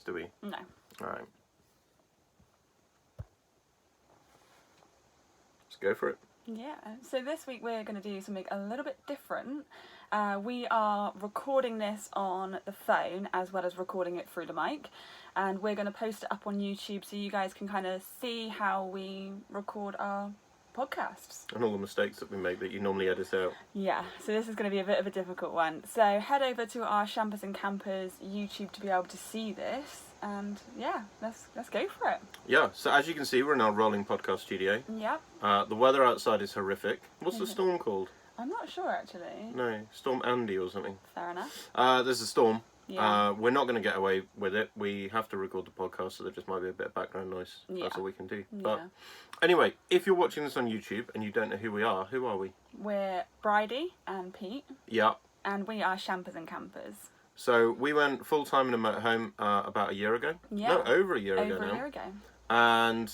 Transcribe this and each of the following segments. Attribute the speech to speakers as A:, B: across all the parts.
A: do we?
B: No.
A: All right. Let's go for it.
B: Yeah, so this week we're going to do something a little bit different. We are recording this on the phone as well as recording it through the mic, and we're going to post it up on YouTube so you guys can kind of see how we record our podcasts.
A: And all the mistakes that we make that you normally edit out.
B: Yeah, so this is going to be a bit of a difficult one. So head over to our Champers and Campers YouTube to be able to see this, and yeah, let's go for it.
A: Yeah, so as you can see, we're in our rolling podcast studio.
B: Yep.
A: The weather outside is horrific. What's the storm called?
B: I'm not sure actually.
A: No, Storm Andy or something.
B: Fair enough.
A: There's a storm.
B: Yeah.
A: We're not going to get away with it. We have to record the podcast, so there just might be a bit of background noise.
B: Yeah.
A: That's all we can do.
B: Yeah.
A: But anyway, if you're watching this on YouTube and you don't know who are we?
B: We're Bridie and Pete.
A: Yeah.
B: And we are Champers and Campers.
A: So we went full-time in a motorhome about a year ago.
B: Yeah.
A: No, over a year ago now.
B: Over a year ago.
A: And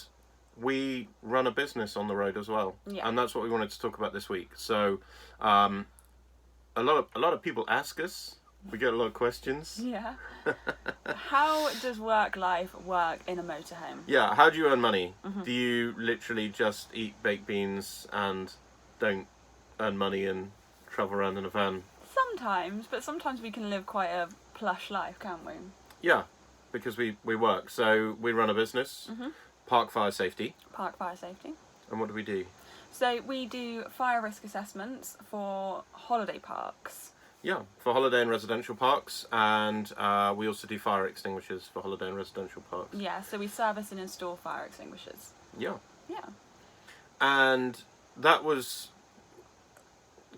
A: we run a business on the road as well.
B: Yeah.
A: And that's what we wanted to talk about this week. So a lot of people ask us. We get a lot of questions.
B: Yeah. How does work life work in a motorhome?
A: Yeah, how do you earn money? Mm-hmm. Do you literally just eat baked beans and don't earn money and travel around in a van?
B: Sometimes, but sometimes we can live quite a plush life, can't we?
A: Yeah, because we work. So we run a business, Park Fire Safety.
B: Park fire safety.
A: And what do we do?
B: So we do fire risk assessments for holiday parks.
A: Yeah, for holiday and residential parks, and we also do fire extinguishers for holiday and residential parks.
B: Yeah, so we service and install fire extinguishers.
A: Yeah.
B: Yeah.
A: And that was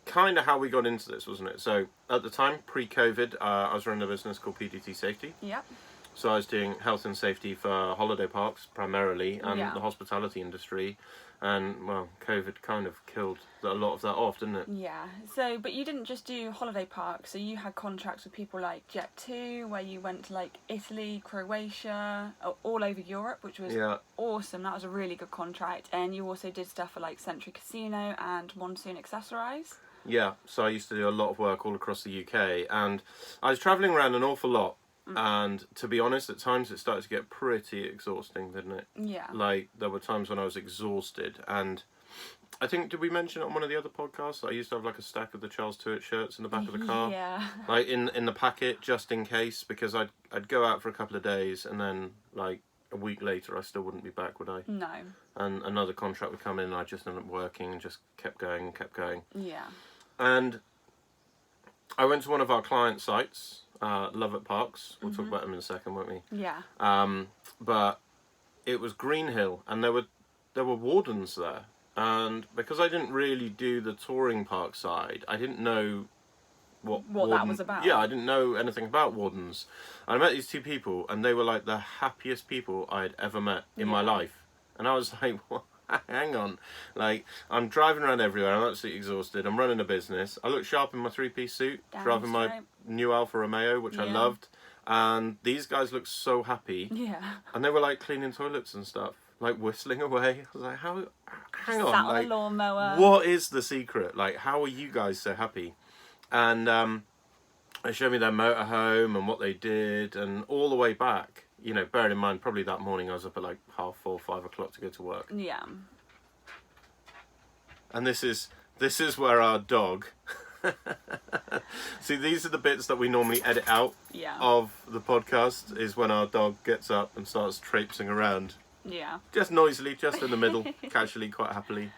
A: kind of how we got into this, wasn't it? So at the time, pre-COVID, I was running a business called PDT Safety.
B: Yep.
A: So I was doing health and safety for holiday parks primarily, and the hospitality industry. And, well, COVID kind of killed a lot of that off, didn't it?
B: Yeah. So, but you didn't just do holiday parks. So you had contracts with people like Jet2, where you went to like Italy, Croatia, all over Europe, which was awesome. That was a really good contract. And you also did stuff for like Century Casino and Monsoon Accessorize.
A: Yeah. So I used to do a lot of work all across the UK, and I was travelling around an awful lot. And to be honest, at times it started to get pretty exhausting, didn't it?
B: Yeah.
A: Like, there were times when I was exhausted. And I think, did we mention it on one of the other podcasts? I used to have like a stack of the Charles Tewart shirts in the back of the car.
B: Yeah.
A: Like in the packet, just in case, because I'd go out for a couple of days and then like a week later I still wouldn't be back, would I?
B: No.
A: And another contract would come in and I just ended up working and just kept going and kept going.
B: Yeah.
A: And I went to one of our client sites, Love at Parks. We'll talk about them in a second, won't we?
B: Yeah.
A: But it was Greenhill, and there were wardens there. And because I didn't really do the touring park side, I didn't know what
B: that was about.
A: Yeah, I didn't know anything about wardens. And I met these two people, and they were like the happiest people I'd ever met in my life. And I was like, what? Hang on, like, I'm driving around everywhere, I'm absolutely exhausted, I'm running a business, I look sharp in my three-piece suit, driving my new Alfa Romeo, which I loved, and these guys looked so happy, and they were like cleaning toilets and stuff, like whistling away. I was like, hang on,
B: sat
A: like,
B: on a lawnmower.
A: What is the secret? Like, how are you guys so happy? And they showed me their motorhome and what they did, and all the way back, you know, bearing in mind, probably that morning I was up at like 4:30, 5 o'clock to go to work.
B: Yeah.
A: And this is where our dog... See, these are the bits that we normally edit out of the podcast, is when our dog gets up and starts traipsing around.
B: Yeah.
A: Just noisily, just in the middle, casually, quite happily.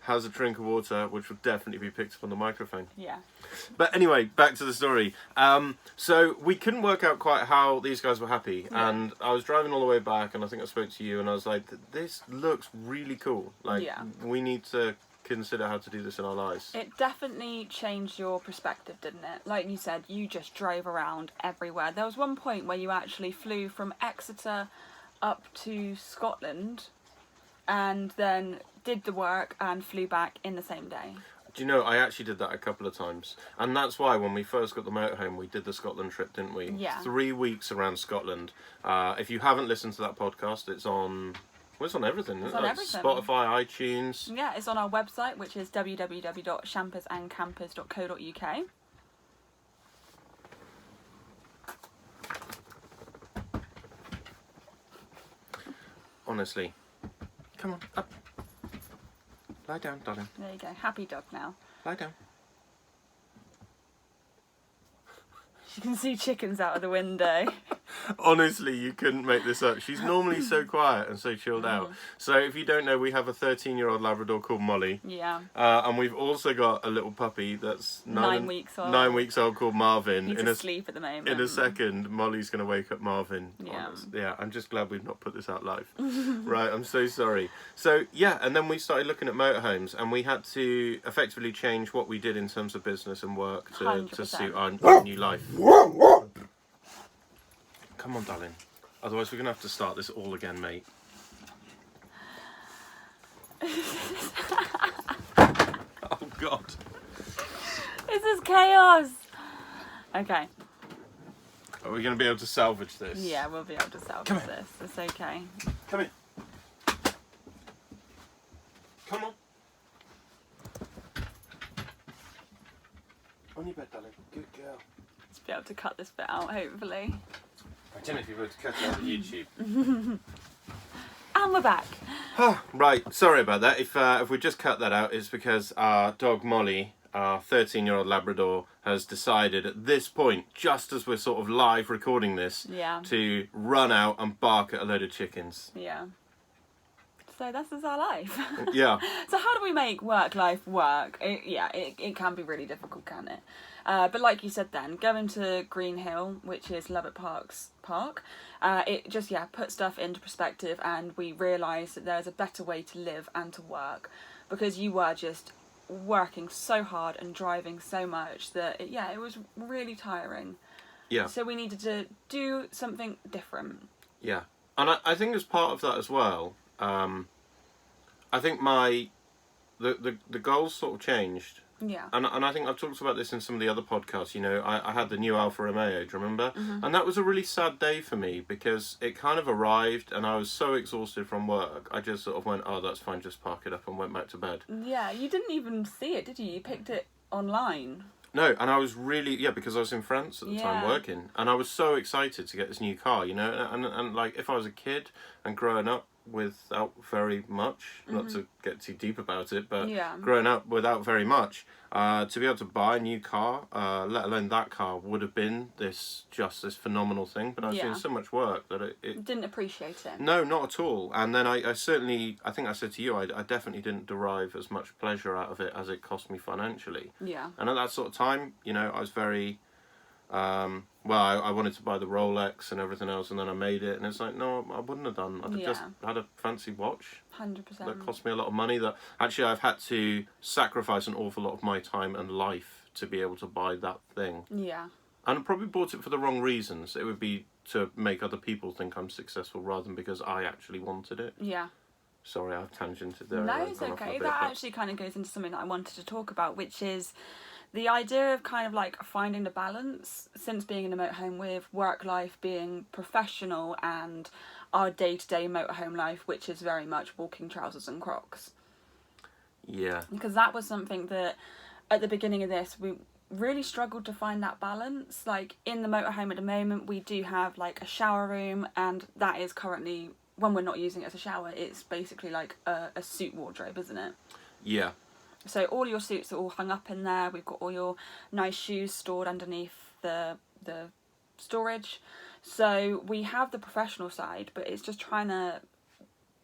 A: Has a drink of water, which will definitely be picked up on the microphone.
B: Yeah.
A: But anyway, back to the story. So we couldn't work out quite how these guys were happy. Yeah. And I was driving all the way back, and I think I spoke to you, and I was like, this looks really cool. Like, we need to consider how to do this in our lives.
B: It definitely changed your perspective, didn't it? Like you said, you just drove around everywhere. There was one point where you actually flew from Exeter up to Scotland, and then did the work and flew back in the same day.
A: Do you know, I actually did that a couple of times. And that's why when we first got the motorhome, we did the Scotland trip, didn't we?
B: Yeah.
A: 3 weeks around Scotland. If you haven't listened to that podcast, it's on... Well, it's on everything.
B: It's on everything.
A: Spotify, iTunes.
B: Yeah, it's on our website, which is www.champersandcampers.co.uk.
A: honestly. Come on, up. Lie down, darling.
B: There you go. Happy dog now.
A: Lie down.
B: You can see chickens out of the window.
A: Honestly, you couldn't make this up. She's normally so quiet and so chilled out. So if you don't know, we have a 13-year-old Labrador called Molly.
B: Yeah.
A: And we've also got a little puppy that's
B: 9 weeks old.
A: 9 weeks old called Marvin.
B: He's asleep at the moment.
A: In a second, Molly's going to wake up Marvin.
B: Yeah.
A: Yeah, I'm just glad we've not put this out live. Right, I'm so sorry. So, yeah, and then we started looking at motorhomes, and we had to effectively change what we did in terms of business and work to
B: 100%.
A: suit our new life. Come on, darling. Otherwise, we're going to have to start this all again, mate. Oh, God.
B: This is chaos. Okay.
A: Are we going to be able to salvage this?
B: Yeah, we'll be able to salvage
A: Come here.
B: this. It's okay.
A: Come in. Come on. On your bed, darling. Good girl.
B: Let's be able to cut this bit out, hopefully.
A: I don't know if you're able to cut it out of YouTube.
B: And we're back.
A: Right, sorry about that. If we just cut that out, it's because our dog Molly, our 13-year-old Labrador, has decided at this point, just as we're sort of live recording this,
B: Yeah.
A: to run out and bark at a load of chickens.
B: Yeah. So this is our life.
A: Yeah.
B: So how do we make work-life work? It can be really difficult, can it? But like you said then, going to Green Hill, which is Lubbock Park's park, it just, put stuff into perspective, and we realised that there's a better way to live and to work, because you were just working so hard and driving so much that, it was really tiring.
A: Yeah.
B: So we needed to do something different.
A: Yeah. And I think as part of that as well, I think the goals sort of changed.
B: Yeah.
A: And I think I've talked about this in some of the other podcasts. You know, I had the new Alfa Romeo, do you remember?
B: Mm-hmm.
A: And that was a really sad day for me, because it kind of arrived and I was so exhausted from work. I just sort of went, oh, that's fine, just park it up, and went back to bed.
B: Yeah, you didn't even see it, did you? You picked it online.
A: No, and I was really, because I was in France at the time
B: Yeah.
A: working, and I was so excited to get this new car, you know, and like, if I was a kid and growing up without very much, not to get too deep about it, but
B: Yeah.
A: growing up without very much, to be able to buy a new car, let alone that car, would have been this phenomenal thing, but I was doing so much work that it
B: Didn't appreciate it.
A: no, not at all. And then I certainly, I think I said to you, I definitely didn't derive as much pleasure out of it as it cost me financially.
B: Yeah.
A: And at that sort of time, you know, I was very, I wanted to buy the Rolex and everything else, and then I made it, and it's like, no, I wouldn't have done. I'd have just had a fancy watch.
B: 100%.
A: That cost me a lot of money, that actually I've had to sacrifice an awful lot of my time and life to be able to buy that thing.
B: Yeah.
A: And I probably bought it for the wrong reasons. It would be to make other people think I'm successful rather than because I actually wanted it.
B: Yeah.
A: Sorry, I've tangented there.
B: No,
A: I've
B: it's
A: gone off a
B: okay.
A: bit,
B: That
A: but-
B: actually kind of goes into something that I wanted to talk about, which is the idea of kind of like finding the balance, since being in a motorhome, with work life being professional and our day-to-day motorhome life, which is very much walking trousers and Crocs.
A: Yeah.
B: Because that was something that at the beginning of this we really struggled to find that balance. Like in the motorhome at the moment, we do have like a shower room, and that is currently, when we're not using it as a shower, it's basically like a suit wardrobe, isn't it?
A: Yeah.
B: So all your suits are all hung up in there. We've got all your nice shoes stored underneath the storage. So we have the professional side, but it's just trying to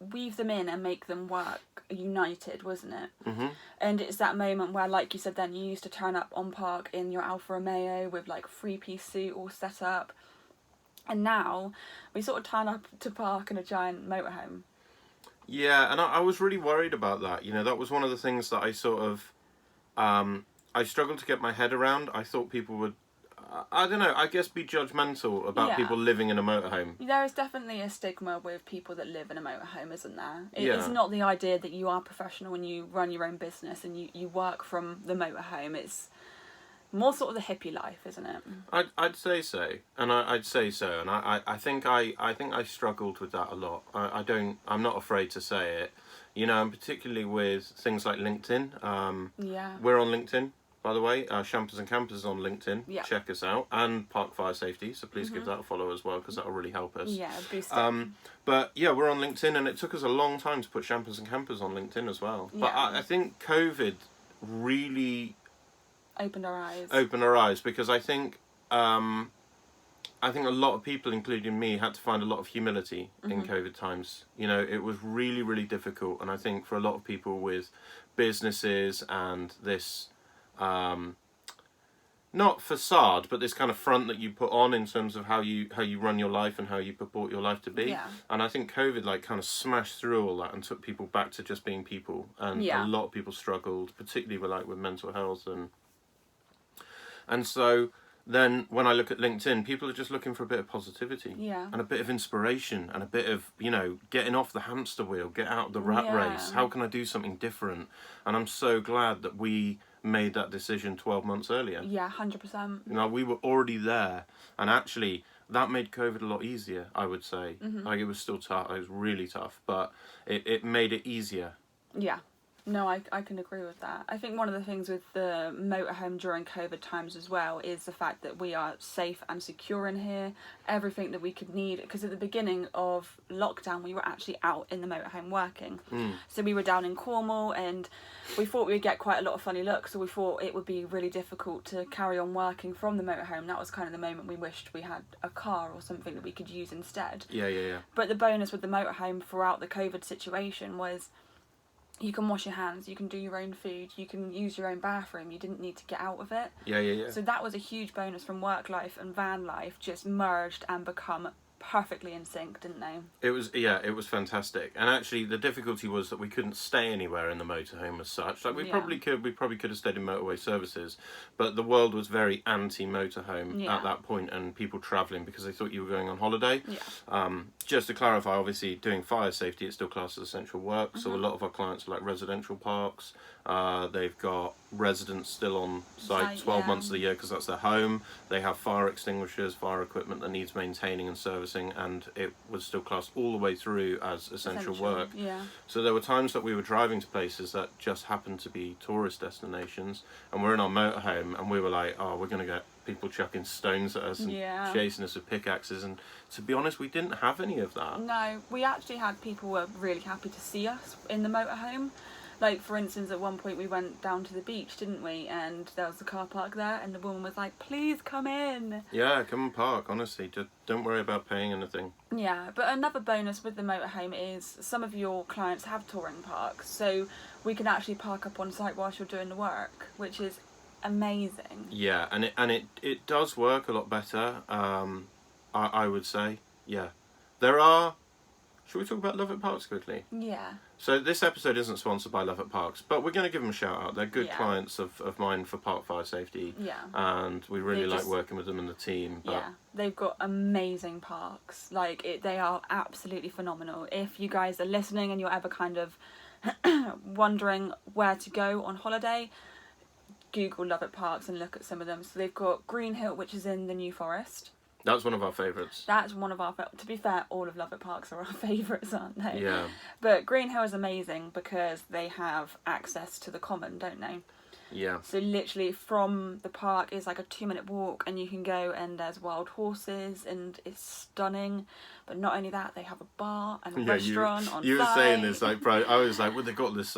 B: weave them in and make them work united, wasn't it?
A: Mm-hmm.
B: And it's that moment where, like you said then, you used to turn up on park in your Alfa Romeo with like 3-piece suit all set up. And now we sort of turn up to park in a giant motorhome.
A: Yeah, and I was really worried about that. You know, that was one of the things that I sort of, I struggled to get my head around. I thought people would, I don't know, I guess be judgmental about people living in a motorhome.
B: There is definitely a stigma with people that live in a motorhome, isn't there?
A: Yeah.
B: It's not the idea that you are professional and you run your own business and you work from the motorhome. It's more sort of the hippie life, isn't it?
A: I'd say so, and I'd say so, and I think I struggled with that a lot. I'm not afraid to say it, you know, and particularly with things like LinkedIn.
B: Yeah.
A: We're on LinkedIn, by the way. Shampers and Campers on LinkedIn.
B: Yeah.
A: Check us out. And Park Fire Safety. So please give that a follow as well, because that will really help us.
B: Yeah, boost it.
A: But yeah, we're on LinkedIn, and it took us a long time to put Shampers and Campers on LinkedIn as well. But
B: Yeah.
A: I think COVID really
B: Opened our eyes.
A: because I think a lot of people, including me, had to find a lot of humility in COVID times. You know, it was really, really difficult. And I think for a lot of people with businesses and this, not facade, but this kind of front that you put on in terms of how you run your life and how you purport your life to be.
B: Yeah.
A: And I think COVID kind of smashed through all that and took people back to just being people. And
B: Yeah.
A: a lot of people struggled, particularly with mental health and so then when I look at LinkedIn, people are just looking for a bit of positivity and a bit of inspiration and a bit of, getting off the hamster wheel, get out of the rat race. How can I do something different? And I'm so glad that we made that decision 12 months earlier.
B: Yeah, 100%.
A: We were already there. And actually, that made COVID a lot easier, I would say. It was still tough. It was really tough. But it made it easier.
B: Yeah. No, I can agree with that. I think one of the things with the motorhome during COVID times as well is the fact that we are safe and secure in here. Everything that we could need, because at the beginning of lockdown we were actually out in the motorhome working. So we were down in Cornwall, and we thought we would get quite a lot of funny looks, so we thought it would be really difficult to carry on working from the motorhome. That was kind of the moment we wished we had a car or something that we could use instead.
A: Yeah.
B: But the bonus with the motorhome throughout the COVID situation was you can wash your hands, you can do your own food, you can use your own bathroom, you didn't need to get out of it.
A: Yeah.
B: So that was a huge bonus from work life and van life, just merged and become perfectly in sync, didn't they?
A: It was fantastic. And actually the difficulty was that we couldn't stay anywhere in the motorhome as such. We probably could have stayed in motorway services, but the world was very anti-motorhome at that point, and people travelling because they thought you were going on holiday. Just to clarify, obviously doing fire safety, it's still classed as essential work, so a lot of our clients are like residential parks. They've got residents still on site 12 months of the year because that's their home. They have fire extinguishers, fire equipment that needs maintaining and servicing, and it was still classed all the way through as essential work. So there were times that we were driving to places that just happened to be tourist destinations, and we're in our motorhome and we were like, oh, we're going to get people chucking stones at us and chasing us with pickaxes, and to be honest, we didn't have any of that.
B: No, we actually had people who were really happy to see us in the motorhome. Like, for instance, at one point we went down to the beach, didn't we? And there was a car park there, and the woman was like, please come in.
A: Yeah, come and park, honestly. Just don't worry about paying anything.
B: Yeah, but another bonus with the motorhome is some of your clients have touring parks, so we can actually park up on site whilst you're doing the work, which is amazing.
A: Yeah, and it does work a lot better, I would say. Yeah. There are... Should we talk about Love at Parks quickly?
B: Yeah.
A: So this episode isn't sponsored by Love at Parks, but we're going to give them a shout out. They're good clients of mine for park fire safety.
B: Yeah.
A: And we really like working with them and the team. But
B: yeah, they've got amazing parks. They are absolutely phenomenal. If you guys are listening and you're ever kind of wondering where to go on holiday, Google Love at Parks and look at some of them. So they've got Green Hill, which is in the New Forest.
A: That's one of our favourites.
B: That's one of our... To be fair, all of Love at Parks are our favourites, aren't they?
A: Yeah.
B: But Green Hill is amazing because they have access to the common, don't they?
A: Yeah.
B: So literally from the park is like a 2-minute walk, and you can go and there's wild horses and it's stunning. But not only that, they have a bar and a restaurant on site.
A: You were saying this, I was like, well, they've got this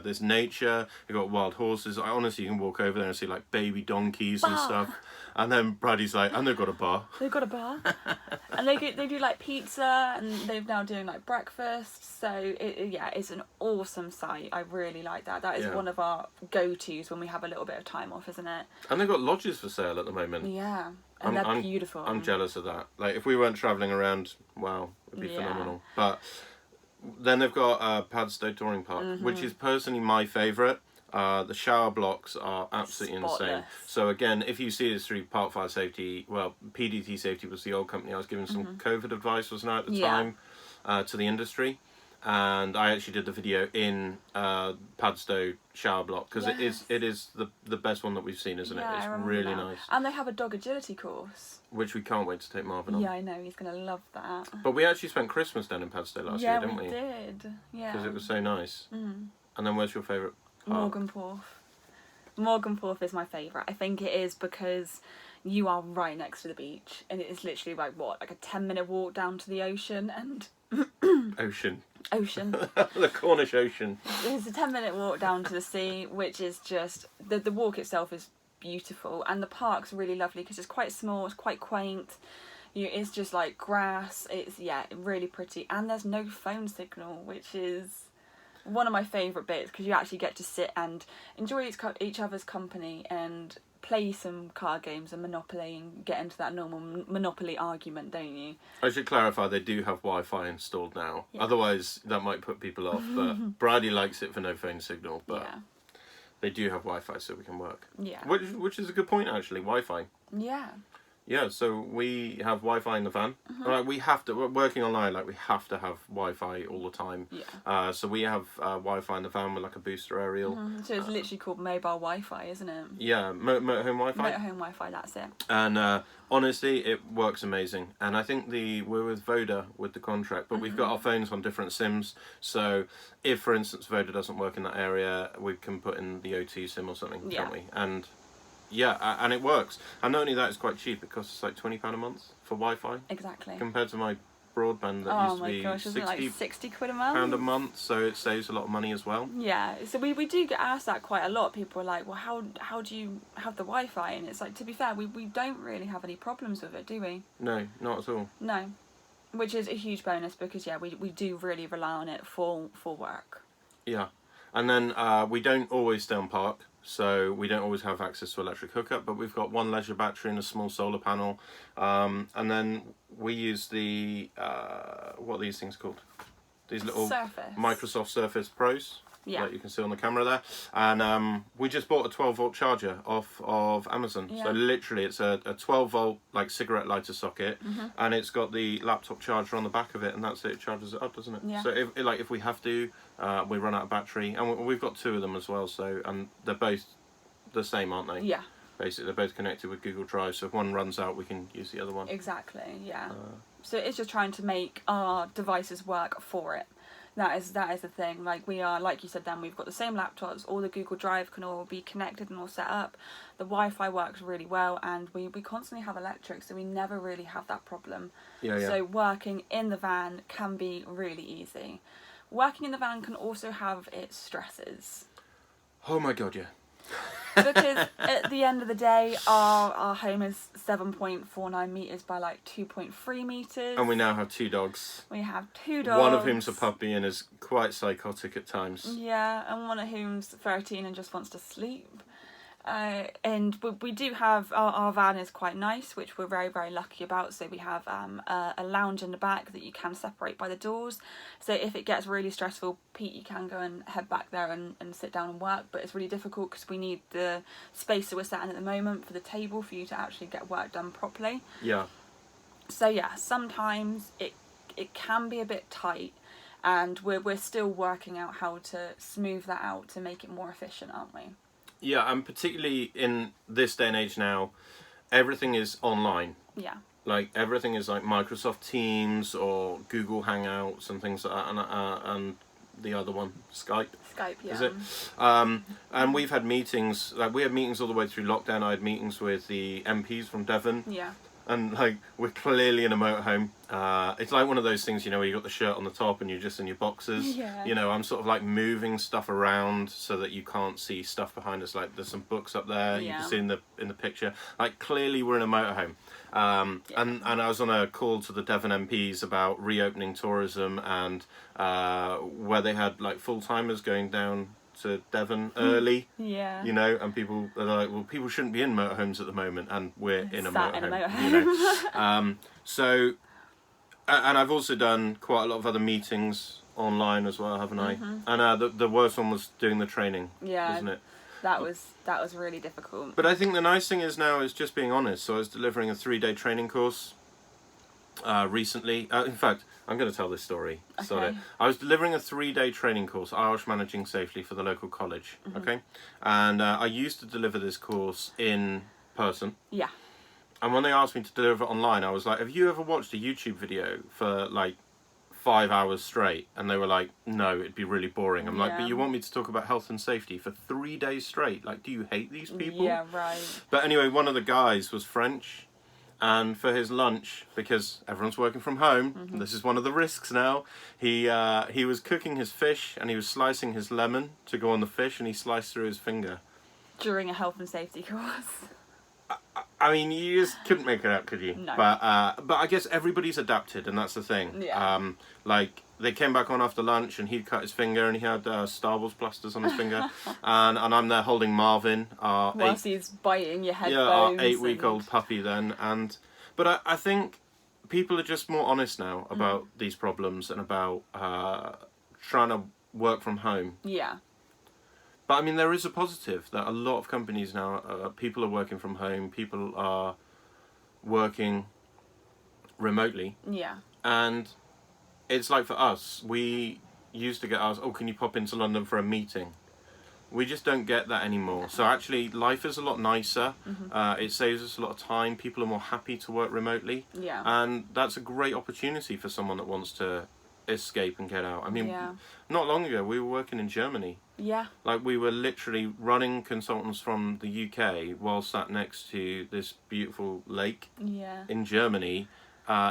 A: this nature, they've got wild horses. Honestly, you can walk over there and see like baby donkeys and stuff. And then Brady's like, and they've got a bar.
B: They've got a bar. And they do like pizza, and they're now doing like breakfast. So it's an awesome site. I really like that. That is one of our go-tos when we have a little bit of time off, isn't it?
A: And they've got lodges for sale at the moment.
B: Yeah. And they're beautiful.
A: I'm jealous of that. Like, if we weren't travelling around, wow, it'd be phenomenal. But then they've got Padstow Touring Park, which is personally my favourite. The shower blocks are absolutely insane. So again, if you see this through Park Fire Safety, well, PDT Safety was the old company I was giving some COVID advice, wasn't I, at the time, to the industry. And I actually did the video in Padstow shower block because it is the best one that we've seen, isn't it? It's really nice.
B: And they have a dog agility course,
A: which we can't wait to take Marvin on.
B: Yeah, I know, he's going to love that.
A: But we actually spent Christmas down in Padstow last year, didn't we?
B: Yeah, we did. Yeah.
A: Because it was so nice. And then where's your favourite park?
B: Morganporth. Morganforth is my favourite. I think it is because you are right next to the beach, and it is literally like a 10-minute walk down to the ocean and
A: Ocean.
B: the
A: Cornish Ocean.
B: It's a 10-minute walk down to the sea, which is just the walk itself is beautiful, and the park's really lovely because it's quite small, it's quite quaint. It's just like grass. It's really pretty, and there's no phone signal, which is one of my favourite bits because you actually get to sit and enjoy each other's company and play some card games and Monopoly and get into that normal Monopoly argument, don't you?
A: I should clarify, they do have Wi-Fi installed now.
B: Yeah.
A: Otherwise, that might put people off. But Bridie likes it for no phone signal. But they do have Wi-Fi, so we can work.
B: Yeah.
A: Which is a good point, actually. Wi-Fi.
B: Yeah.
A: Yeah, so we have Wi-Fi in the van. We have to, working online, like we have to have Wi-Fi all the time.
B: Yeah.
A: So we have Wi-Fi in the van with like a booster aerial.
B: So it's literally called mobile Wi-Fi, isn't it?
A: Yeah, motorhome Wi-Fi.
B: Motorhome Wi-Fi, that's it.
A: And honestly, it works amazing. And I think we're with Voda with the contract, but we've got our phones on different SIMs. So if, for instance, Voda doesn't work in that area, we can put in the OT SIM or something, can't we? And yeah, and it works. And not only that, it's quite cheap. It costs us like £20 a month for Wi-Fi.
B: Exactly.
A: Compared to my broadband that used to be
B: isn't it like £60 a month?
A: £60 a month, so it saves a lot of money as well.
B: Yeah, so we do get asked that quite a lot. People are like, well, how do you have the Wi-Fi? And it's like, to be fair, we don't really have any problems with it, do we?
A: No, not at all.
B: No, which is a huge bonus because we do really rely on it for work.
A: Yeah, and then we don't always stay on park. So we don't always have access to electric hookup, but we've got one leisure battery and a small solar panel. And then we use the, what are these things called? These little
B: Surface.
A: Microsoft Surface Pros.
B: Yeah.
A: That you can see on the camera there. And we just bought a 12-volt charger off of Amazon.
B: Yeah.
A: So literally it's a 12-volt like cigarette lighter socket, and it's got the laptop charger on the back of it, and that's it. It charges it up, doesn't it?
B: Yeah.
A: So if we have to, we run out of battery, and we've got two of them as well. So and they're both the same, aren't they?
B: Yeah.
A: Basically, they're both connected with Google Drive. So if one runs out, we can use the other one.
B: Exactly. Yeah. So it's just trying to make our devices work for it. That is the thing. Like we are, like you said, then we've got the same laptops. All the Google Drive can all be connected and all set up. The Wi-Fi works really well, and we constantly have electric, so we never really have that problem.
A: Yeah.
B: So working in the van can be really easy. Working in the van can also have its stresses.
A: Oh my god, yeah.
B: Because at the end of the day, our home is 7.49 metres by like 2.3 metres.
A: And we now have two dogs.
B: We have two dogs.
A: One of whom's a puppy and is quite psychotic at times.
B: Yeah, and one of whom's 13 and just wants to sleep. And we do have, our van is quite nice, which we're very, very lucky about. So we have a lounge in the back that you can separate by the doors. So if it gets really stressful, Pete, you can go and head back there and sit down and work. But it's really difficult because we need the space that we're sat in at the moment for the table for you to actually get work done properly.
A: Yeah.
B: So yeah, sometimes it can be a bit tight. And we're still working out how to smooth that out to make it more efficient, aren't we?
A: Yeah, and particularly in this day and age now, everything is online.
B: Yeah.
A: Like, everything is like Microsoft Teams or Google Hangouts and things like that, and the other one, Skype.
B: Skype, yeah.
A: Is it? And we've had meetings, like we had meetings all the way through lockdown. I had meetings with the MPs from Devon.
B: Yeah.
A: And like, we're clearly in a motorhome. It's like one of those things, where you got the shirt on the top and you're just in your boxers.
B: Yeah.
A: I'm sort of like moving stuff around so that you can't see stuff behind us. Like, there's some books up there you can see in the picture. Like, clearly we're in a motorhome. And I was on a call to the Devon MPs about reopening tourism and where they had like full-timers going down to Devon early, and people are like, well, people shouldn't be in motorhomes at the moment, and we're in a motorhome. So, and I've also done quite a lot of other meetings online as well, haven't I? And the worst one was doing the training, wasn't it?
B: That was really difficult.
A: But I think the nice thing is now is just being honest. So I was delivering a 3-day training course recently. In fact, I'm going to tell this story.
B: Okay.
A: Sorry. I was delivering a 3-day training course, Irish Managing Safely, for the local college. Okay, and I used to deliver this course in person.
B: Yeah.
A: And when they asked me to deliver it online, I was like, have you ever watched a YouTube video for like 5 hours straight, and they were like, no, it'd be really boring. I'm like,
B: Yeah.
A: but you want me to talk about health and safety for 3 days straight? Like, do you hate these people?
B: Yeah, right.
A: But anyway, one of the guys was French, and for his lunch, because everyone's working from home, this is one of the risks now, he was cooking his fish, and he was slicing his lemon to go on the fish, and he sliced through his finger.
B: During a health and safety course.
A: I mean, you just couldn't make it out, could you?
B: No.
A: But I guess everybody's adapted, and that's the thing.
B: Yeah.
A: Like, they came back on after lunch, and he'd cut his finger, and he had Star Wars blasters on his finger, and I'm there holding Marvin, our
B: Whilst he's biting your headphones.
A: our 8-week-old puppy then. But I think people are just more honest now about these problems and about trying to work from home.
B: Yeah.
A: But I mean, there is a positive that a lot of companies now, people are working from home, people are working remotely.
B: Yeah.
A: And it's like for us, we used to get asked, oh, can you pop into London for a meeting? We just don't get that anymore. So actually, life is a lot nicer. It saves us a lot of time. People are more happy to work remotely.
B: Yeah.
A: And that's a great opportunity for someone that wants to escape and get out. I mean,
B: Yeah.
A: not long ago, we were working in Germany.
B: Yeah.
A: Like, we were literally running consultants from the UK while sat next to this beautiful lake
B: Yeah.
A: in Germany,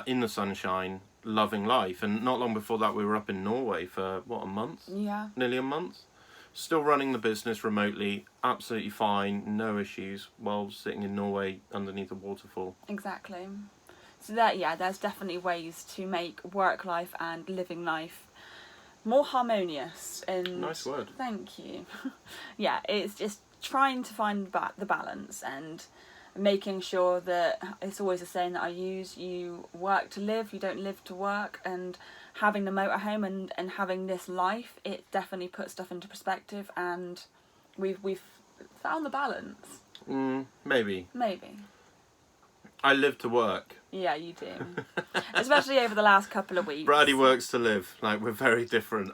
A: in the sunshine, loving life. And not long before that, we were up in Norway for, what, a month?
B: Yeah.
A: Nearly a month. Still running the business remotely, absolutely fine, no issues, while sitting in Norway underneath a waterfall.
B: Exactly. So there's definitely ways to make work life and living life more harmonious. And
A: Nice word.
B: Thank you. Yeah, it's just trying to find the balance and making sure that it's always a saying that I use: you work to live, you don't live to work. And having the motorhome and having this life, it definitely puts stuff into perspective, and we've found the balance.
A: Maybe.
B: Maybe.
A: I live to work.
B: Yeah, you do. Especially over the last couple of weeks.
A: Brady works to live. Like, we're very different.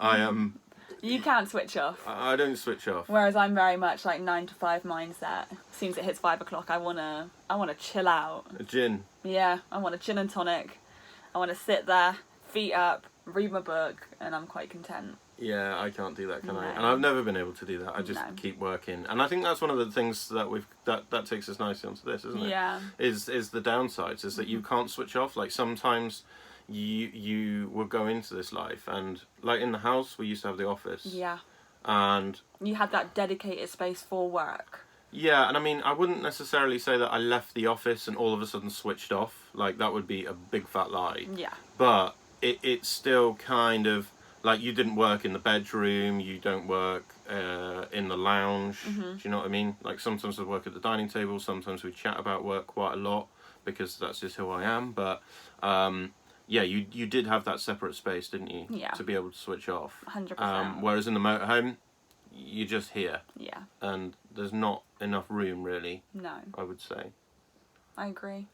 B: You can't switch off.
A: I don't switch off.
B: Whereas I'm very much like 9 to 5 mindset. As soon as it hits 5 o'clock, I wanna chill out.
A: A gin.
B: Yeah, I want a gin and tonic. I want to sit there, feet up, read my book, and I'm quite content.
A: Yeah, I can't do that, can I?
B: No.
A: And I've never been able to do that. I just
B: No.
A: keep working. And I think that's one of the things that that takes us nicely onto this, isn't it?
B: Yeah.
A: Is the downsides, is that you can't switch off. Like, sometimes you will go into this life, and like in the house we used to have the office.
B: Yeah.
A: And
B: You had that dedicated space for work.
A: yeah, and I mean, I wouldn't necessarily say that I left the office and all of a sudden switched off. Like, that would be a big fat lie.
B: Yeah.
A: But it's still kind of like, you didn't work in the bedroom, you don't work in the lounge. Do you know what I mean? Like, sometimes I work at the dining table, sometimes we chat about work quite a lot because that's just who I am. But yeah, you did have that separate space, didn't you?
B: Yeah.
A: To be able to switch off.
B: 100%.
A: Whereas in the motorhome, you're just here,
B: Yeah.
A: and there's not enough room, really,
B: No.
A: I would say.
B: I agree.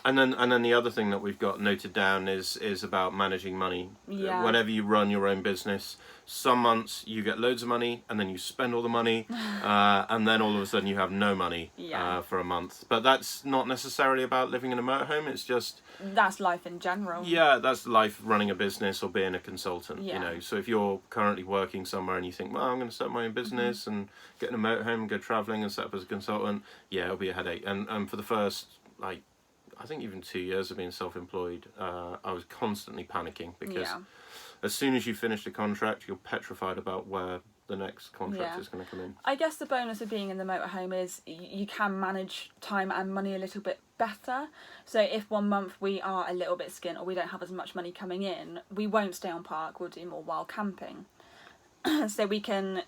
A: And then the other thing that we've got noted down is about managing money.
B: Yeah.
A: Whenever you run your own business, some months you get loads of money, and then you spend all the money, and then all of a sudden you have no money for a month. But that's not necessarily about living in a motorhome. It's just,
B: That's life in general.
A: yeah, that's life running a business or being a consultant.
B: Yeah.
A: You know, so if you're currently working somewhere and you think, well, I'm going to start my own business and get in a motorhome and go traveling and set up as a consultant, yeah, it'll be a headache. And for the first, like, I think even 2 years of being self-employed, I was constantly panicking because as soon as you finish the contract, you're petrified about where the next contract is going to come in.
B: I guess the bonus of being in the motorhome is you can manage time and money a little bit better. So if one month we are a little bit skint or we don't have as much money coming in, we won't stay on park, we'll do more wild camping. So we can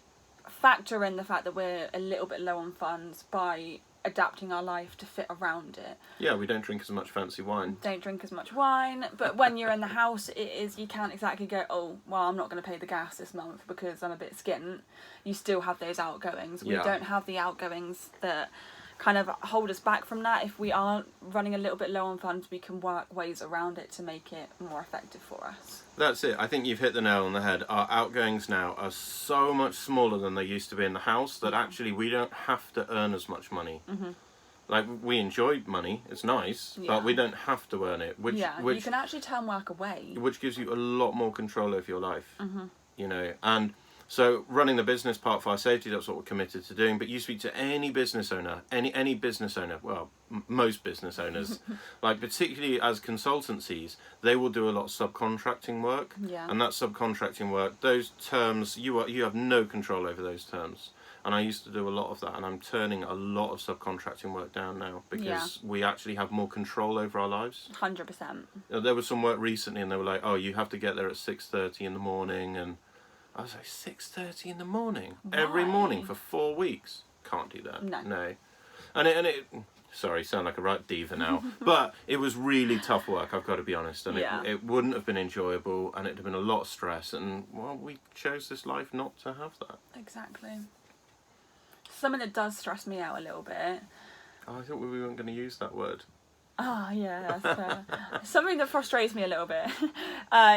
B: factor in the fact that we're a little bit low on funds by adapting our life to fit around it.
A: Yeah, we don't drink as much fancy wine.
B: Don't drink as much wine, but when you're in the house, you can't exactly go, oh, well, I'm not going to pay the gas this month because I'm a bit skint. You still have those outgoings. We don't have the outgoings that kind of hold us back from that. If we are running a little bit low on funds, we can work ways around it to make it more effective for us.
A: That's it. I think you've hit the nail on the head. Our outgoings now are so much smaller than they used to be in the house that actually we don't have to earn as much money. Like, we enjoy money, it's nice, but we don't have to earn it. Which
B: you can actually turn work away.
A: Which gives you a lot more control over your life, you know. And so running the business part, fire safety, that's what we're committed to doing. But you speak to any business owner, any business owner, well, most business owners, like particularly as consultancies, they will do a lot of subcontracting work.
B: Yeah.
A: And that subcontracting work, those terms, you have no control over those terms. And I used to do a lot of that, and I'm turning a lot of subcontracting work down now because we actually have more control over our lives.
B: 100%.
A: There was some work recently, and they were like, "Oh, you have to get there at 6:30 in the morning," and I was like, "6:30 in the morning every morning for 4 weeks? Can't do that. No." And it sorry, sound like a right diva now, but it was really tough work. I've got to be honest, and it wouldn't have been enjoyable, and it'd have been a lot of stress. And well, we chose this life not to have that.
B: Exactly. Something that does stress me out a little bit.
A: Oh, I thought we weren't going to use that word.
B: Oh, yeah, that's fair. Something that frustrates me a little bit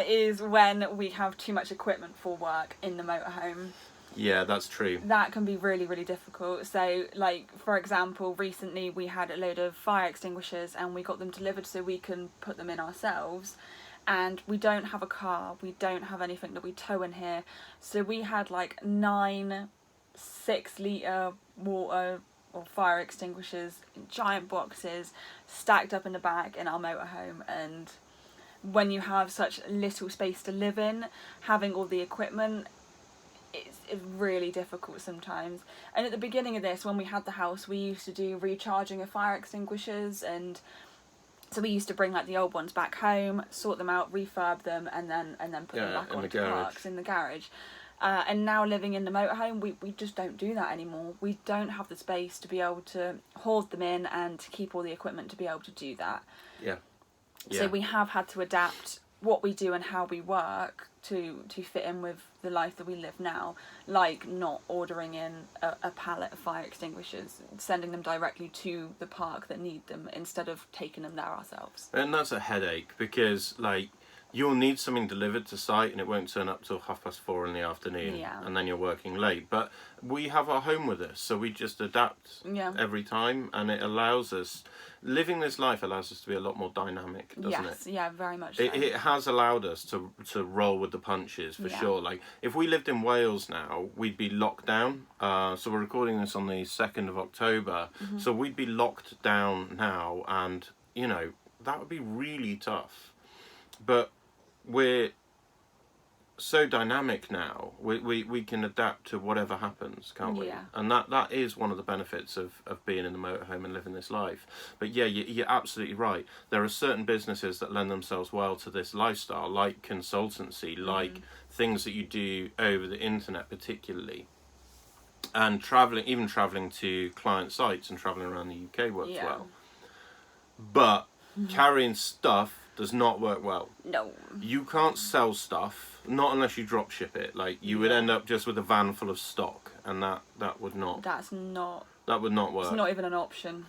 B: is when we have too much equipment for work in the motorhome.
A: Yeah, that's true.
B: That can be really, really difficult. So, like, for example, recently we had a load of fire extinguishers and we got them delivered so we can put them in ourselves. And we don't have a car. We don't have anything that we tow in here. So we had like 9 6-litre water or fire extinguishers in giant boxes stacked up in the back in our motorhome. And when you have such little space to live in, having all the equipment, it's really difficult sometimes. And at the beginning of this, when we had the house, we used to do recharging of fire extinguishers, and so we used to bring like the old ones back home, sort them out, refurb them, and then put them back onto parks in the garage. And now living in the motorhome, we just don't do that anymore. We don't have the space to be able to hoard them in and to keep all the equipment to be able to do that.
A: Yeah.
B: So we have had to adapt what we do and how we work to fit in with the life that we live now, like not ordering in a pallet of fire extinguishers, sending them directly to the park that need them instead of taking them there ourselves.
A: And that's a headache because, like, you'll need something delivered to site and it won't turn up till 4:30 in the afternoon, and then you're working late. But we have our home with us, so we just adapt every time, and it allows us, living this life allows us to be a lot more dynamic, doesn't it?
B: Yeah, very much so.
A: It has allowed us to roll with the punches, for sure. Like, if we lived in Wales now, we'd be locked down. So we're recording this on the 2nd of October, so we'd be locked down now, and, you know, that would be really tough. But we're so dynamic now, we can adapt to whatever happens, can't we?
B: Yeah.
A: And that is one of the benefits of being in the motorhome and living this life. But yeah, you're absolutely right. There are certain businesses that lend themselves well to this lifestyle, like consultancy, like things that you do over the internet particularly. And even travelling to client sites and travelling around the UK works well. But carrying stuff does not work well.
B: No.
A: You can't sell stuff, not unless you drop ship it. Like, you would end up just with a van full of stock, and that would not... That would not work.
B: It's not even an option.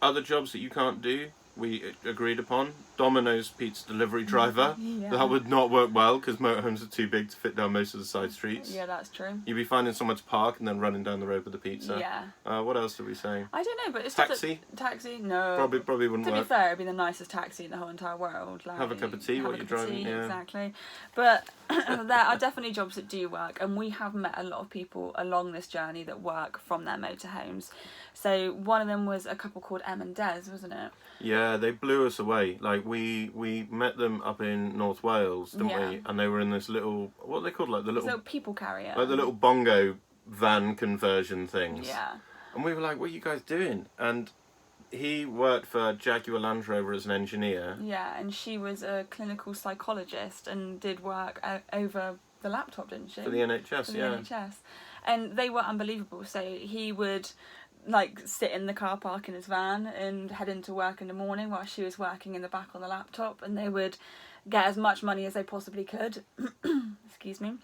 A: Other jobs that you can't do, we agreed upon. Domino's pizza delivery driver. That would not work well, because motorhomes are too big to fit down most of the side streets.
B: Yeah, that's true.
A: You'd be finding somewhere to park and then running down the road with the pizza.
B: Yeah.
A: What else did we say?
B: I don't know, but it's
A: taxi?
B: Taxi? No.
A: Probably wouldn't work.
B: To be fair, it'd be the nicest taxi in the whole entire world. Like,
A: have a cup of tea while you're driving. Yeah.
B: Exactly. But there are definitely jobs that do work, and we have met a lot of people along this journey that work from their motorhomes. So one of them was a couple called Em and Des, wasn't it?
A: Yeah, they blew us away. Like, we met them up in North Wales, didn't we? And they were in this little, what are they called? Like the little
B: people carrier.
A: Like the little bongo van conversion things.
B: Yeah.
A: And we were like, what are you guys doing? And he worked for Jaguar Land Rover as an engineer.
B: Yeah, and she was a clinical psychologist and did work over the laptop, didn't she?
A: For the NHS,
B: For the NHS. And they were unbelievable. So he would like sit in the car park in his van and head into work in the morning while she was working in the back on the laptop, and they would get as much money as they possibly could. Excuse me.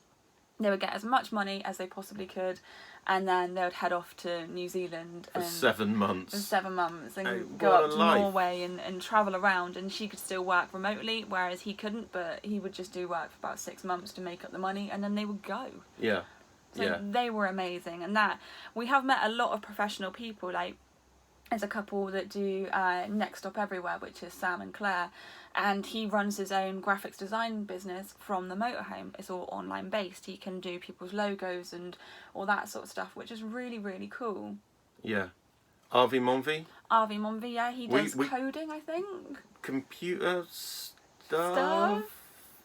B: They would get as much money as they possibly could, and then they would head off to New Zealand
A: for 7 months.
B: For 7 months, and go up to Norway and travel around. And she could still work remotely, whereas he couldn't. But he would just do work for about 6 months to make up the money, and then they would go.
A: Yeah.
B: So they were amazing, and that we have met a lot of professional people. Like, There's a couple that do Next Stop Everywhere, which is Sam and Claire, and he runs his own graphics design business from the motorhome. It's all online based. He can do people's logos and all that sort of stuff, which is really, really cool.
A: Yeah. Avi Monvi?
B: Avi Monvi, yeah, he does coding, I think.
A: Computer stuff?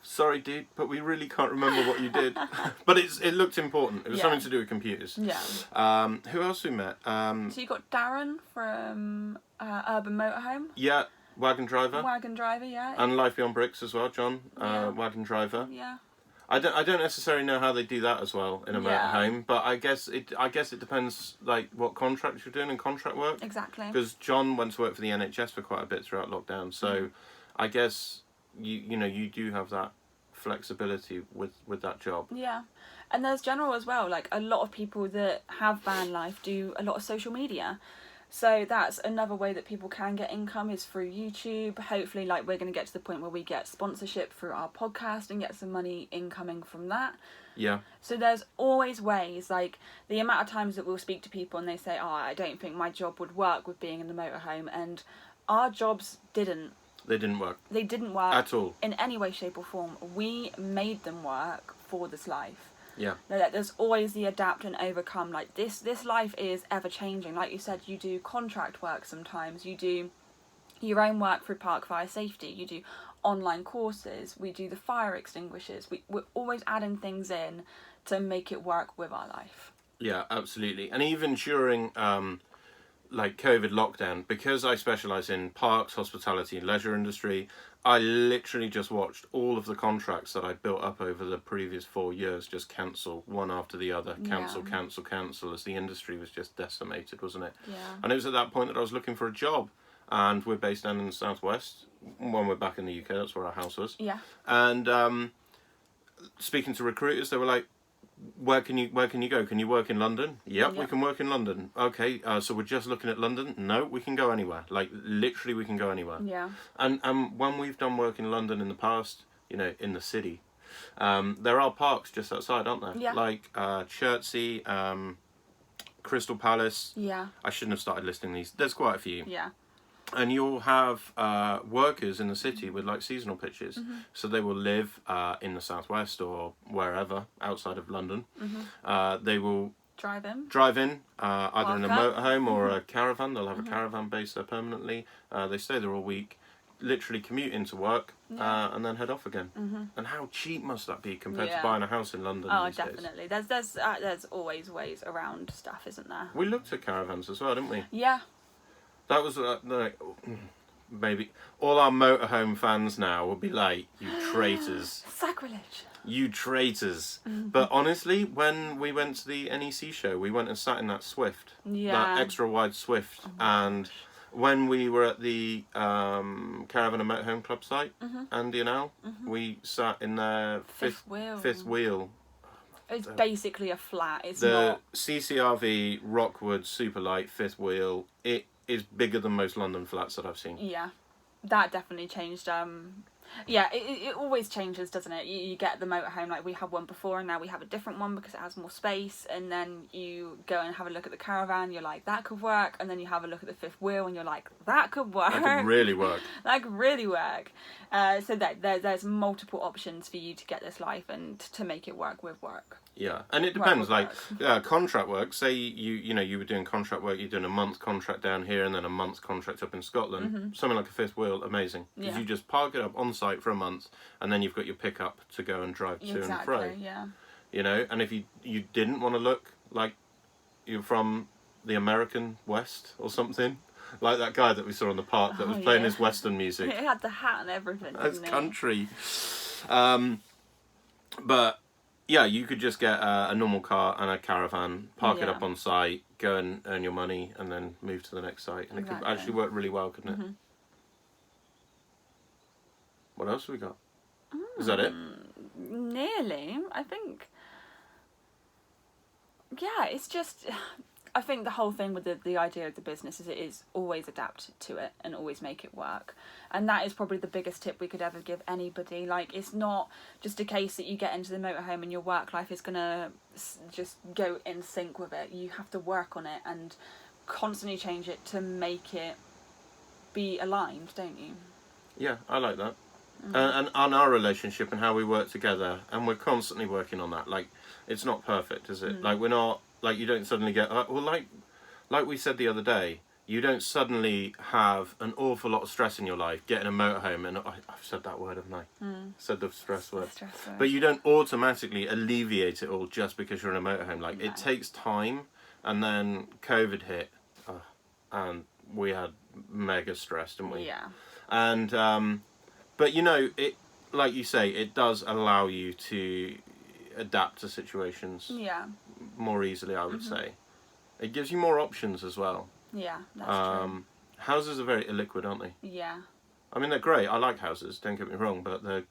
A: Sorry, dude, but we really can't remember what you did. But it looked important. It was something to do with computers.
B: Yeah.
A: Who else we met?
B: So you got Darren from Urban Motorhome.
A: Yeah, Wagon Driver.
B: Wagon Driver, yeah.
A: And Life Beyond Bricks as well, John. Wagon Driver.
B: Yeah.
A: I don't necessarily know how they do that as well in a motorhome, but I guess it depends like what contracts you're doing and contract work.
B: Exactly.
A: Because John went to work for the NHS for quite a bit throughout lockdown, so I guess you do have that flexibility with that job.
B: Yeah, and there's general as well. Like a lot of people that have van life do a lot of social media. So that's another way that people can get income is through YouTube. Hopefully, like we're going to get to the point where we get sponsorship through our podcast and get some money incoming from that.
A: Yeah.
B: So there's always ways, like the amount of times that we'll speak to people and they say, oh, I don't think my job would work with being in the motorhome. And our jobs didn't.
A: They didn't work.
B: They didn't work.
A: At all.
B: In any way, shape or form. We made them work for this life.
A: Yeah.
B: There's always the adapt and overcome. Like this life is ever changing. Like you said, you do contract work sometimes. You do your own work through Park Fire Safety. You do online courses. We do the fire extinguishers. We're always adding things in to make it work with our life.
A: Yeah, absolutely. And even during like COVID lockdown, because I specialise in parks, hospitality and leisure industry, I literally just watched all of the contracts that I built up over the previous 4 years just cancel one after the other, cancel, as the industry was just decimated, wasn't it?
B: Yeah.
A: And it was at that point that I was looking for a job, and we're based down in the southwest. When we're back in the UK, that's where our house was.
B: Yeah.
A: And speaking to recruiters, they were like, where can you go? Can you work in London? Yep, we can work in London. Okay, so we're just looking at London? No, we can go anywhere. Like, literally, we can go anywhere.
B: Yeah.
A: And when we've done work in London in the past, in the city, there are parks just outside, aren't there?
B: Yeah.
A: Like Chertsey, Crystal Palace.
B: Yeah.
A: I shouldn't have started listing these. There's quite a few.
B: Yeah.
A: And you'll have workers in the city with like seasonal pitches.
B: Mm-hmm.
A: So they will live in the southwest or wherever outside of London.
B: Mm-hmm.
A: They will
B: drive in
A: either in a motorhome or a caravan. They'll have a caravan base there permanently. They stay there all week, literally commute into work and then head off again. Mm-hmm. And how cheap must that be compared to buying a house in London these
B: definitely.
A: days?
B: There's always ways around stuff, isn't there?
A: We looked at caravans as well, didn't we?
B: Yeah.
A: That was maybe all our motorhome fans now will be like, you traitors.
B: Sacrilege.
A: You traitors.
B: Mm-hmm.
A: But honestly, when we went to the NEC show, we went and sat in that Swift.
B: Yeah.
A: That extra wide Swift. And when we were at the Caravan and Motorhome Club site, Andy and Al, we sat in their fifth wheel.
B: It's basically a flat. It's
A: the
B: not...
A: CCRV Rockwood Superlight fifth wheel. It is bigger than most London flats that I've seen.
B: Yeah, that definitely changed. It always changes, doesn't it? You get the motorhome, like we had one before and now we have a different one because it has more space, and then you go and have a look at the caravan, you're like, that could work, and then you have a look at the fifth wheel and you're like, that could work.
A: That could really work.
B: That could really work. So there's multiple options for you to get this life and to make it work with work.
A: Yeah, and it depends. Like contract work. Say you were doing contract work. You're doing a month contract down here and then a month contract up in Scotland. Something like a fifth wheel, amazing. Because you just park it up on site for a month, and then you've got your pickup to go and drive to and fro.
B: Yeah.
A: And if you didn't want to look like you're from the American West or something, like that guy that we saw in the park that was playing his Western music.
B: He had the hat and everything.
A: That's country. But. Yeah, you could just get a normal car and a caravan, park it up on site, go and earn your money, and then move to the next site. And it could actually work really well, couldn't it? What else have we got? Is that it?
B: Nearly, I think. Yeah, it's just... I think the whole thing with the idea of the business is it is always adapt to it and always make it work. And that is probably the biggest tip we could ever give anybody. Like, it's not just a case that you get into the motorhome and your work life is going to just go in sync with it. You have to work on it and constantly change it to make it be aligned, don't you?
A: Yeah, I like that. And on our relationship and how we work together, and we're constantly working on that. Like, it's not perfect, is it? Like, we're not, like, you don't suddenly get, well, like we said the other day, you don't suddenly have an awful lot of stress in your life getting a motorhome, and I've said that word, haven't I? Said the stress word. But you don't automatically alleviate it all just because you're in a motorhome. Like, it takes time, and then COVID hit, and we had mega stress, didn't we?
B: Yeah.
A: And, but you know, it, like you say, it does allow you to adapt to situations more easily, I would say. It gives you more options as well.
B: Yeah, that's true.
A: Houses are very illiquid, aren't they?
B: Yeah.
A: I mean, they're great. I like houses, don't get me wrong, but they're...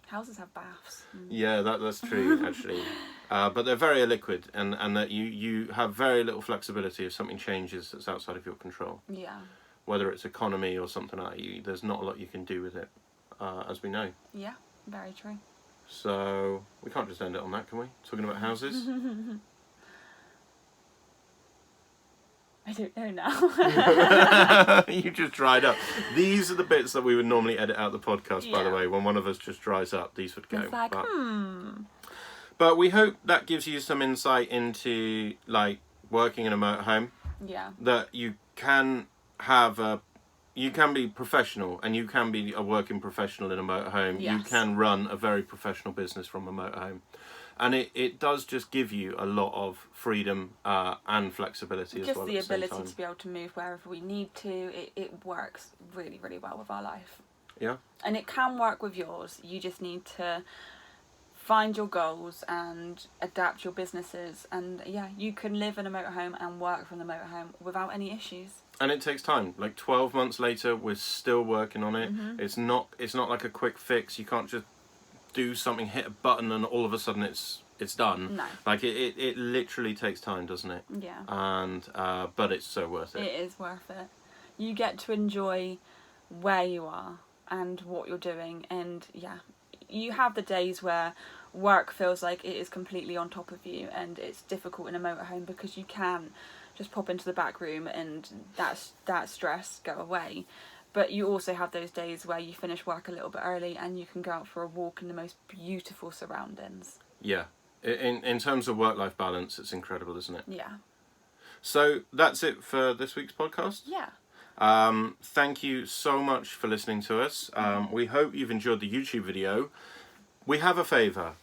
B: Houses have baths.
A: Yeah, that's true, actually. But they're very illiquid, and that you have very little flexibility if something changes that's outside of your control.
B: Yeah.
A: Whether it's economy or something like that, there's not a lot you can do with it, as we know.
B: Yeah, very true.
A: So, we can't just end it on that, can we? Talking about houses?
B: I don't know now.
A: You just dried up. These are the bits that we would normally edit out the podcast, by the way. When one of us just dries up, these would go.
B: It's like,
A: But we hope that gives you some insight into, like, working in a motorhome.
B: Yeah.
A: That you can have you can be professional, and you can be a working professional in a motorhome.
B: Yes.
A: You can run a very professional business from a motorhome. And it does just give you a lot of freedom and flexibility as well.
B: Just the ability to be able to move wherever we need to. It works really, really well with our life.
A: Yeah.
B: And it can work with yours. You just need to find your goals and adapt your businesses. And yeah, you can live in a motorhome and work from the motorhome without any issues.
A: And it takes time. Like 12 months later, we're still working on it. It's not like a quick fix. You can't just do something, hit a button, and all of a sudden it's done.
B: No.
A: Like it literally takes time, doesn't it?
B: Yeah.
A: And but it's so worth it.
B: It is worth it. You get to enjoy where you are and what you're doing, and yeah, you have the days where work feels like it is completely on top of you, and it's difficult in a motorhome because you can just pop into the back room and that stress go away. But you also have those days where you finish work a little bit early and you can go out for a walk in the most beautiful surroundings.
A: Yeah. In terms of work-life balance, it's incredible, isn't it?
B: Yeah.
A: So that's it for this week's podcast.
B: Yeah.
A: Thank you so much for listening to us. We hope you've enjoyed the YouTube video. We have a favour.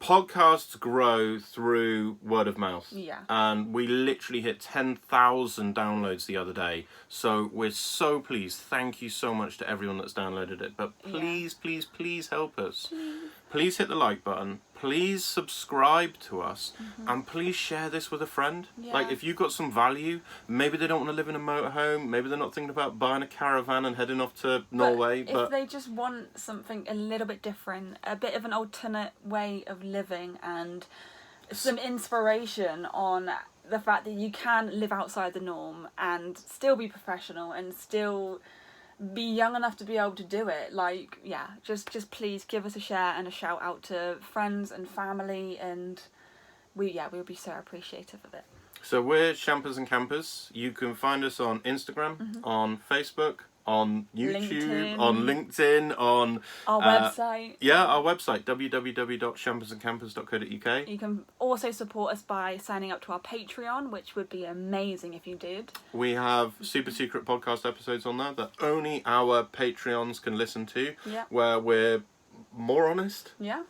A: Podcasts grow through word of mouth.
B: Yeah.
A: And we literally hit 10,000 downloads the other day. So we're so pleased. Thank you so much to everyone that's downloaded it. But please, please, please help us. Please hit the like button. Please subscribe to us. And please share this with a friend.
B: Yeah.
A: Like, if you've got some value, maybe they don't want to live in a motorhome. Maybe they're not thinking about buying a caravan and heading off to Norway.
B: But if they just want something a little bit different, a bit of an alternate way of living, and some inspiration on the fact that you can live outside the norm and still be professional and still be young enough to be able to do it, like, yeah, just please give us a share and a shout out to friends and family, and we'll be so appreciative of it.
A: So we're Shampers and Campers. You can find us on Instagram, on Facebook, on YouTube, on LinkedIn, on
B: our website.
A: Yeah, our website, www.shampersandcampers.co.uk.
B: You can also support us by signing up to our Patreon, which would be amazing if you did.
A: We have super secret podcast episodes on there that only our Patreons can listen to, where we're more honest.
B: Yeah.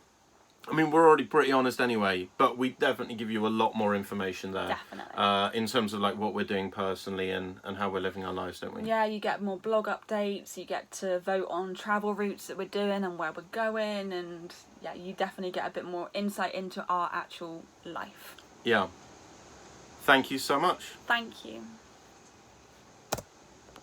A: I mean, we're already pretty honest anyway, but we definitely give you a lot more information there.
B: Definitely.
A: In terms of like what we're doing personally and how we're living our lives, don't we?
B: Yeah, you get more blog updates, you get to vote on travel routes that we're doing and where we're going, and yeah, you definitely get a bit more insight into our actual life.
A: Yeah. Thank you so much.
B: Thank you.